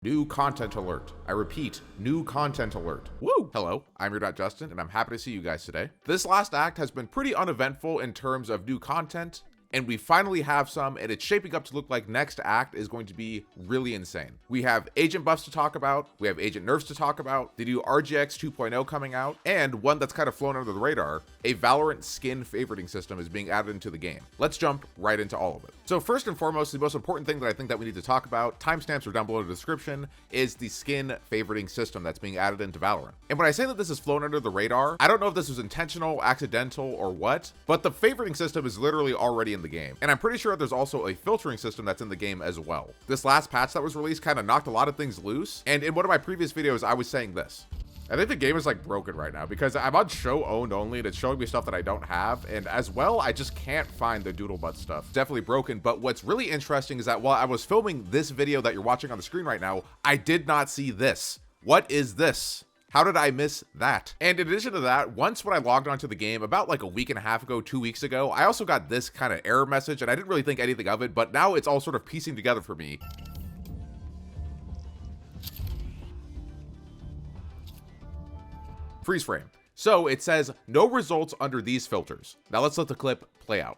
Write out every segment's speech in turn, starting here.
New content alert. I repeat, new content alert. Woo! Hello, I'm urnotjustin, and I'm happy to see you guys today. This last act has been pretty uneventful in terms of new content, and we finally have some, and it's shaping up to look like next act is going to be really insane. We have agent buffs to talk about, we have agent nerfs to talk about, the new RGX 2.0 coming out, and one that's kind of flown under the radar, a VALORANT skin favoriting system is being added into the game. Let's jump right into all of it. So first and foremost, the most important thing that I think that we need to talk about, timestamps are down below in the description, is the skin favoriting system that's being added into VALORANT. And when I say that this has flown under the radar, I don't know if this was intentional, accidental, or what, but the favoriting system is literally already in the game. And I'm pretty sure there's also a filtering system that's in the game as well. This last patch that was released kind of knocked a lot of things loose. And in one of my previous videos, I was saying this. I think the game is like broken right now because I'm on show owned only and it's showing me stuff that I don't have. And as well, I just can't find the doodle butt stuff. It's definitely broken. But what's really interesting is that while I was filming this video that you're watching on the screen right now, I did not see this. What is this? How did I miss that? And in addition to that, once when I logged onto the game about like a week and a half ago, 2 weeks ago, I also got this kind of error message and I didn't really think anything of it, but now it's all sort of piecing together for me. Freeze frame. So it says no results under these filters. Now let's let the clip play out.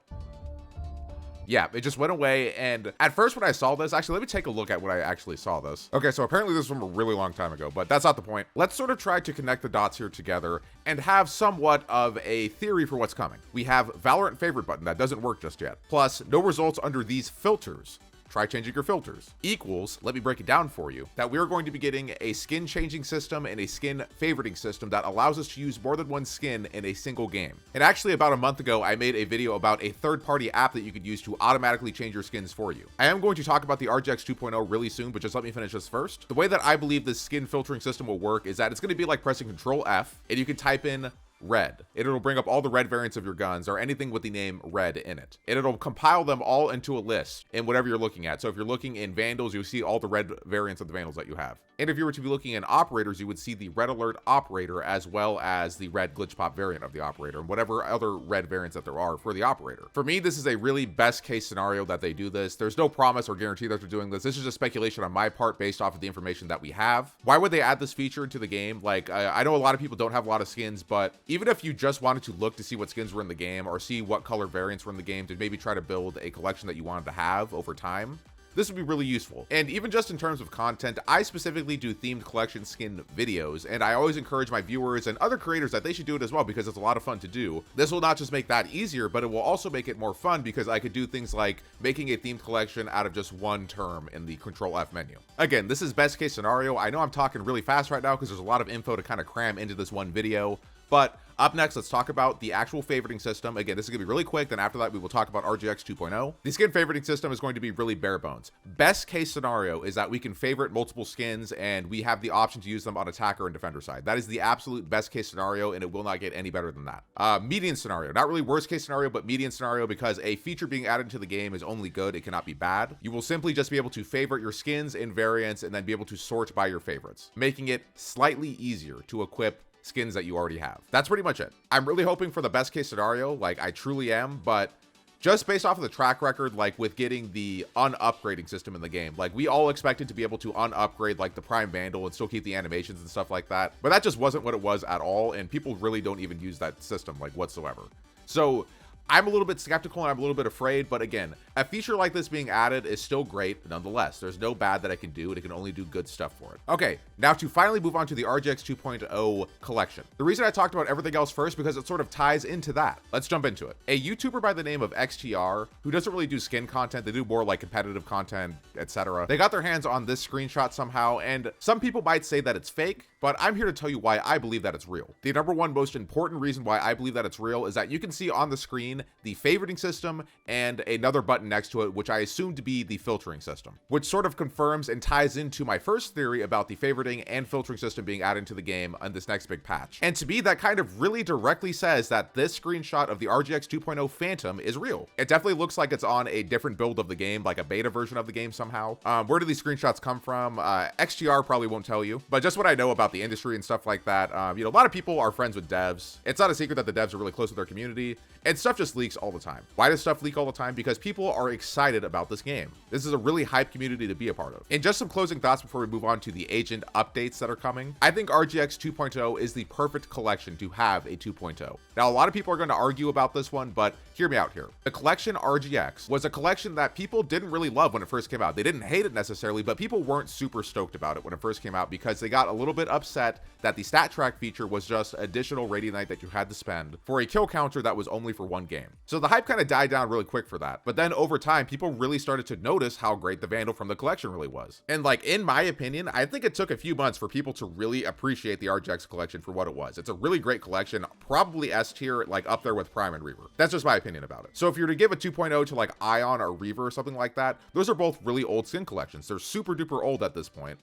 Yeah, it just went away, and at first when I saw this, actually, let me take a look at when I actually saw this. Okay, so apparently this was from a really long time ago, but that's not the point. Let's sort of try to connect the dots here together and have somewhat of a theory for what's coming. We have VALORANT favorite button that doesn't work just yet, plus no results under these filters. Try changing your filters. Equals, let me break it down for you, that we're going to be getting a skin changing system and a skin favoriting system that allows us to use more than one skin in a single game. And actually about a month ago, I made a video about a third-party app that you could use to automatically change your skins for you. I am going to talk about the RGX 2.0 really soon, but just let me finish this first. The way that I believe this skin filtering system will work is that it's going to be like pressing Control F, and you can type in red. It'll bring up all the red variants of your guns or anything with the name red in it. And it'll compile them all into a list in whatever you're looking at. So if you're looking in Vandals, you'll see all the red variants of the Vandals that you have. And if you were to be looking in operators, you would see the red alert operator as well as the red glitch pop variant of the operator and whatever other red variants that there are for the operator. For me, this is a really best case scenario that they do this. There's no promise or guarantee that they're doing this. This is just speculation on my part based off of the information that we have. Why would they add this feature into the game? Like, I know a lot of people don't have a lot of skins, but even if you just wanted to look to see what skins were in the game or see what color variants were in the game to maybe try to build a collection that you wanted to have over time, this would be really useful. And even just in terms of content, I specifically do themed collection skin videos, and I always encourage my viewers and other creators that they should do it as well because it's a lot of fun to do. This will not just make that easier, but it will also make it more fun because I could do things like making a themed collection out of just one term in the Control F menu. Again, this is best case scenario. I know I'm talking really fast right now because there's a lot of info to kind of cram into this one video, but up next, let's talk about the actual favoriting system. Again, this is gonna be really quick. Then after that, we will talk about RGX 2.0. The skin favoriting system is going to be really bare bones. Best case scenario is that we can favorite multiple skins and we have the option to use them on attacker and defender side. That is the absolute best case scenario, and it will not get any better than that. Median scenario, not really worst case scenario, but median scenario, because a feature being added to the game is only good. It cannot be bad. You will simply just be able to favorite your skins and variants and then be able to sort by your favorites, making it slightly easier to equip skins that you already have. That's pretty much it. I'm really hoping for the best case scenario, like I truly am, but just based off of the track record, like with getting the unupgrading system in the game, like we all expected to be able to unupgrade like the Prime Vandal and still keep the animations and stuff like that, but that just wasn't what it was at all, and people really don't even use that system like whatsoever. So I'm a little bit skeptical and I'm a little bit afraid, but again, a feature like this being added is still great nonetheless. There's no bad that I can do, and it can only do good stuff for it. Okay, now to finally move on to the RGX 2.0 collection. The reason I talked about everything else first because it sort of ties into that. Let's jump into it. A YouTuber by the name of XTR, who doesn't really do skin content, they do more like competitive content, etc. They got their hands on this screenshot somehow, and some people might say that it's fake, but I'm here to tell you why I believe that it's real. The number one most important reason why I believe that it's real is that you can see on the screen the favoriting system and another button next to it, which I assume to be the filtering system, which sort of confirms and ties into my first theory about the favoriting and filtering system being added into the game on this next big patch. And to me, that kind of really directly says that this screenshot of the RGX 2.0 Phantom is real. It definitely looks like it's on a different build of the game, like a beta version of the game somehow. Where do these screenshots come from? XGR probably won't tell you, but just what I know about the industry and stuff like that, you know, a lot of people are friends with devs. It's not a secret that the devs are really close with their community, And stuff just leaks all the time. Why does stuff leak all the time? Because people are excited about this game. This is a really hype community to be a part of. And just some closing thoughts before we move on to the agent updates that are coming. I think RGX 2.0 is the perfect collection to have a 2.0. Now, a lot of people are going to argue about this one, but hear me out here. The collection RGX was a collection that people didn't really love when it first came out. They didn't hate it necessarily, but people weren't super stoked about it when it first came out because they got a little bit upset that the stat track feature was just additional Radiant that you had to spend for a kill counter that was only for one game. So the hype kind of died down really quick for that. But then over time, people really started to notice how great the Vandal from the collection really was. And like, in my opinion, I think it took a few months for people to really appreciate the RGX collection for what it was. It's a really great collection, probably S tier, like up there with Prime and Reaver. That's just my opinion about it. So if you were to give a 2.0 to like Ion or Reaver or something like that, those are both really old skin collections. They're super duper old at this point.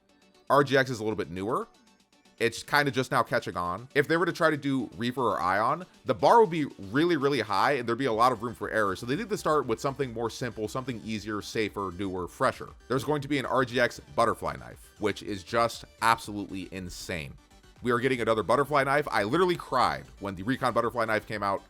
RGX is a little bit newer. It's kind of just now catching on. If they were to try to do Reaver or Ion, the bar would be really, really high and there'd be a lot of room for error. So they need to start with something more simple, something easier, safer, newer, fresher. There's going to be an RGX butterfly knife, which is just absolutely insane. We are getting another butterfly knife. I literally cried when the Recon butterfly knife came out.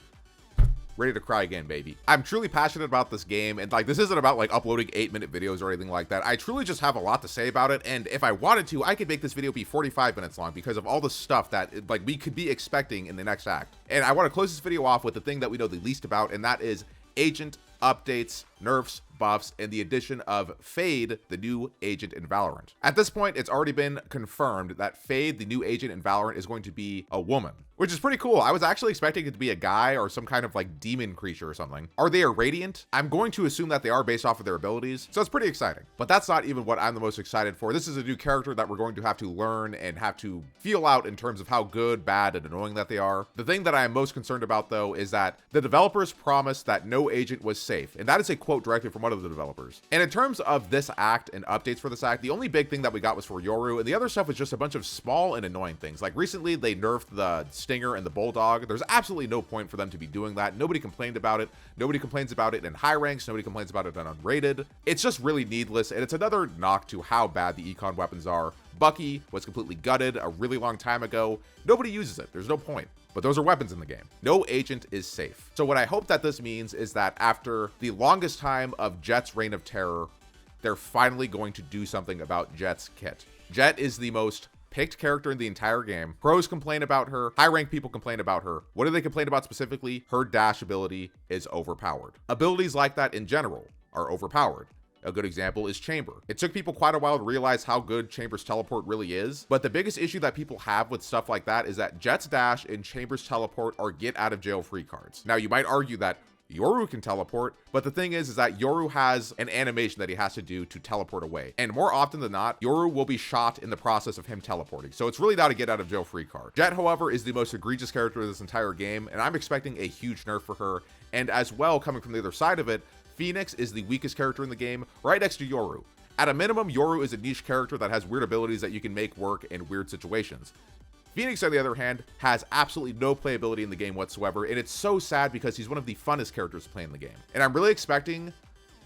Ready to cry again, baby. I'm truly passionate about this game, and like, this isn't about like uploading 8-minute videos or anything like that. I truly just have a lot to say about it, and if I wanted to, I could make this video be 45 minutes long because of all the stuff that like we could be expecting in the next act. And I want to close this video off with the thing that we know the least about, and that is agent updates, nerfs, buffs, and the addition of Fade, the new agent in Valorant. At this point, it's already been confirmed that Fade, the new agent in Valorant, is going to be a woman, which is pretty cool. I was actually expecting it to be a guy or some kind of like demon creature or something. Are they a Radiant? I'm going to assume that they are based off of their abilities, so it's pretty exciting. But that's not even what I'm the most excited for. This is a new character that we're going to have to learn and have to feel out in terms of how good, bad, and annoying that they are. The thing that I am most concerned about, though, is that the developers promised that no agent was safe, and that is a quote directly from one of the developers. And in terms of this act and updates for this act, the only big thing that we got was for Yoru, and the other stuff was just a bunch of small and annoying things. Like recently, they nerfed the Stinger and the Bulldog. There's absolutely no point for them to be doing that. Nobody complained about it. Nobody complains about it in high ranks. Nobody complains about it in unrated. It's just really needless, and it's another knock to how bad the econ weapons are. Bucky was completely gutted a really long time ago. Nobody uses it. There's no point. But those are weapons in the game. No agent is safe. So what I hope that this means is that after the longest time of Jett's reign of terror, they're finally going to do something about Jett's kit. Jett is the most picked character in the entire game. Pros complain about her. High rank people complain about her. What do they complain about specifically? Her dash ability is overpowered. Abilities like that in general are overpowered. A good example is Chamber. It took people quite a while to realize how good Chamber's teleport really is, but the biggest issue that people have with stuff like that is that Jett's dash and Chamber's teleport are get out of jail free cards. Now you might argue that Yoru can teleport, but the thing is that Yoru has an animation that he has to do to teleport away. And more often than not, Yoru will be shot in the process of him teleporting. So it's really not a get out of jail free card. Jett, however, is the most egregious character of this entire game, and I'm expecting a huge nerf for her. And as well, coming from the other side of it, Phoenix is the weakest character in the game, right next to Yoru. At a minimum, Yoru is a niche character that has weird abilities that you can make work in weird situations. Phoenix, on the other hand, has absolutely no playability in the game whatsoever, and it's so sad because he's one of the funnest characters to play in the game. And I'm really expecting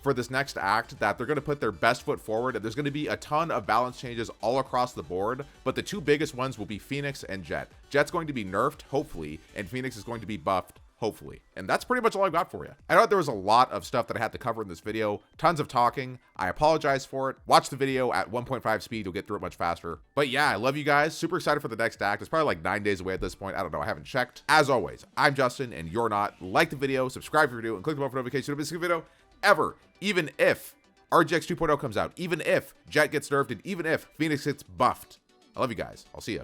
for this next act that they're going to put their best foot forward, and there's going to be a ton of balance changes all across the board, but the two biggest ones will be Phoenix and Jett. Jett's going to be nerfed, hopefully, and Phoenix is going to be buffed, hopefully. And that's pretty much all I've got for you. I know there was a lot of stuff that I had to cover in this video, tons of talking. I apologize for it. Watch the video at 1.5 speed, you'll get through it much faster. But yeah, I love you guys. Super excited for the next act. It's probably like 9 days away at this point. I don't know, I haven't checked. As always, I'm Justin and you're not. Like the video, subscribe if you're new, and click the bell for notifications to miss a video ever, even if RGX 2.0 comes out, even if Jett gets nerfed, and even if Phoenix gets buffed. I love you guys. I'll see ya.